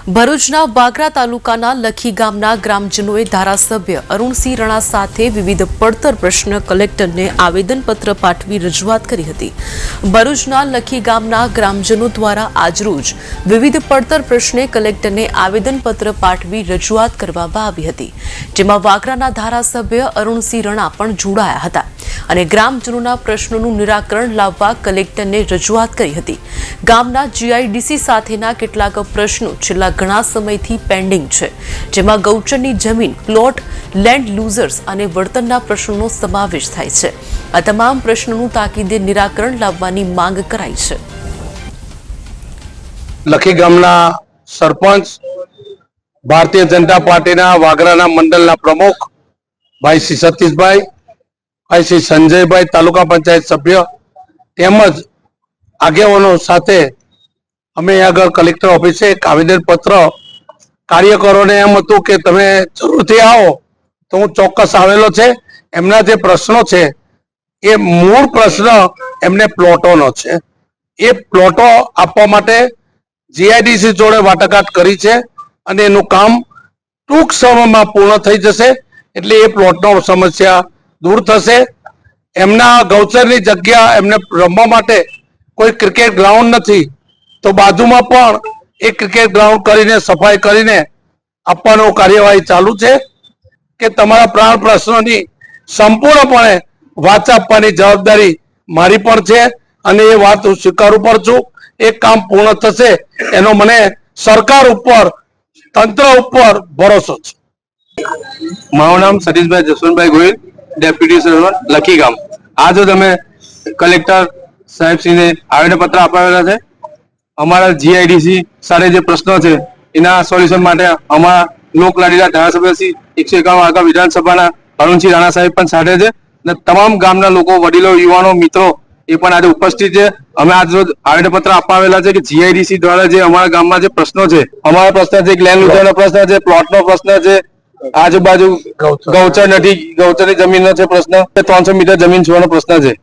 ભરૂચના વાગરા તાલુકાના લખી ગામના ગ્રામજનોએ ધારાસભ્ય અરુણસિંહ રણા સાથે વિવિધ પડતર પ્રશ્ન કલેક્ટરને આવેદનપત્ર પાઠવી રજૂઆત કરી હતી। ભરૂચના લખી ગામના ગ્રામજનો દ્વારા આજરોજ વિવિધ પડતર પ્રશ્ને કલેક્ટરને આવેદનપત્ર પાઠવી રજૂઆત કરવામાં આવી હતી, જેમાં વાગરાના ધારાસભ્ય અરુણસિંહ રણા પણ જોડાયા હતા અને ગ્રામજનોના પ્રશ્નોનું નિરાકરણ લાવવા કલેક્ટરને રજૂઆત કરી હતી। ગામના જીઆઈડીસી સાથેના કેટલાક પ્રશ્નો છેલ્લા ઘણા સમયથી પેન્ડિંગ છે, જેમાં ગૌચરની જમીન, પ્લોટ, લેન્ડ લૂઝર્સ અને વળતરના પ્રશ્નોનો સમાવેશ થાય છે। આ તમામ પ્રશ્નોનું તાકીદે નિરાકરણ લાવવાની માંગ કરાઈ છે। લખી ગામના સરપંચ, ભારતીય જનતા પાર્ટીના વાગરાના મંડળના પ્રમુખ ભાઈ શ્રી સતીશભાઈ, ભાઈ શ્રી સંજયભાઈ, તાલુકા પંચાયત સભ્ય તેમજ આગેવાનો સાથે અમે આગળ કલેક્ટર ઓફિસે એક આવેદનપત્ર કાર્યકરોને એમ હતું કે તમે જરૂરથી આવો તો હું ચોક્કસ આવેલો છે। એમના જે પ્રશ્નો છે એ મૂળ પ્રશ્ન એમને પ્લોટોનો છે। એ પ્લોટો આપવા માટે જીઆઈડીસી જોડે વાટાઘાટ કરી છે અને એનું કામ ટૂંક સમયમાં પૂર્ણ થઈ જશે, એટલે એ પ્લોટનો સમસ્યા દૂર થશે। એમના ગૌચરની જગ્યા એમને રમવા માટે કોઈ ક્રિકેટ ગ્રાઉન્ડ નથી, તો બાજુમાં પણ એક ક્રિકેટ ગ્રાઉન્ડ કરીને સફાઈ કરીને આપવાનો કાર્યવાહી ચાલુ છે કે તમારા પ્રાણ પ્રશ્નોની સંપૂર્ણપણે વાત આપવાની જવાબદારી મારી પણ છે અને એ વાત હું સ્વીકારું પણ છું। એ કામ પૂર્ણ થશે એનો મને સરકાર ઉપર, તંત્ર ઉપર ભરોસો છે। મારું નામ સતીશભાઈ જસવંતભાઈ ગોહિલ, ડેપ્યુટી સરપંચ લખી ગામ। આજે તમે કલેક્ટર સાહેબશ્રીને આવેદનપત્ર અપાવેલા છે। અમારા જીઆઈડીસી સાથે જે પ્રશ્નો છે એના સોલ્યુશન માટે અમારા લોકલાડીલા ધારાસભ્ય શ્રી 151 વાગા વિધાનસભાના અરુણસિંહ રાણા સાહેબ પણ સાથે છે અને તમામ ગામના લોકો, વડીલો, યુવાનો, મિત્રો એ પણ આજે ઉપસ્થિત છે। અમે આજ રોજ આવેદનપત્ર અપાવેલા છે કે જીઆઈડીસી દ્વારા જે અમારા ગામમાં જે પ્રશ્નો છે, અમારા પ્રશ્ન છે, લેન્ડ લૂઝરનો પ્રશ્ન છે, પ્લોટનો પ્રશ્ન છે, આજુબાજુ ગૌચર નથી, ગૌચરની જમીનનો છે પ્રશ્ન, 300 મીટર જમીન છોડવાનો પ્રશ્ન છે।